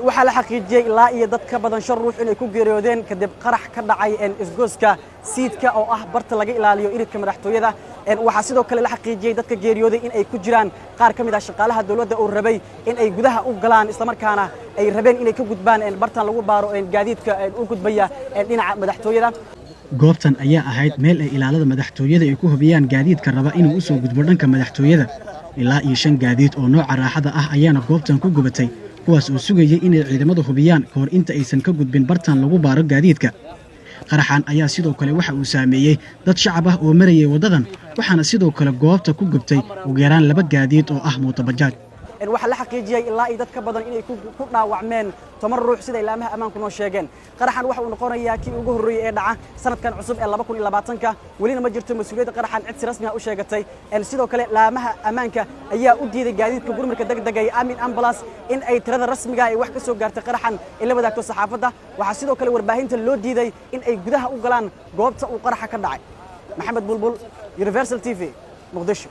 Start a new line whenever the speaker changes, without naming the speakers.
waxaa la xaqiijiyay ilaa iyo dad ka badan 5 ruux inay ku geeriyoodeen kadib qarax ka dhacay isgooska siidka oo ah barta laga ilaaliyo iridka madaxtooyada waxaa sidoo kale la xaqiijiyay dadka geeriyooday in ay ku jiraan qaar ka mid ah shaqaalaha dawladda oo rabay in ay gudaha u galaan isla markaana ay rabeen inay ka gudbaan bartan lagu baaro gaadiidka u gudbaya dhinaca madaxtooyada
goobtan ayaa ahayd meel ay ilaalada madaxtooyada ay ku hubiyaan gaadiidka raba inuu u soo gudbo dhanka madaxtooyada ilaa iyo 5 gaadiid oo nooca raaxada ah ayaana goobtan ku gubatay kuwaas oo sugayay inay ciidamadu hubiyaan kahor inta aysan ka gudbin bartan lagu baaro gaadiidka qaraxan ayaa sidoo kale waxa uu saameeyay dad shacab ah oo marayay wadadan waxaana sidoo kale goobta ku gubtay ugu yaraan 2 gaadiid oo ah mooto bajaaj
waxaa la xaqiijiyay ilaa ay dad ka badan inay ku dhaawacmeen 10 ruux sida ilaamaha ammaanku noo sheegeen qaraxan waxa uu noqonayaa kii ugu horreeyay ee dhaca sanadkan cusub ee 2020ka welina ma jirto mas'uuliyadda qaraxan cid si rasmi ah u sheegatay sidoo kale ilaamaha ammaanka ayaa u diiday gaadiidka gurmadka degdega ee Amin Ambulance in ay tirada rasmiga ah ay wax ka soo gaartay qaraxan ila wadaagto saxaafadda waxaa sidoo kale warbaahinta loo diiday in ay gudaha u galaan goobta uu qaraxa ka dhacay maxamed bulbul Universal TV Muqdisho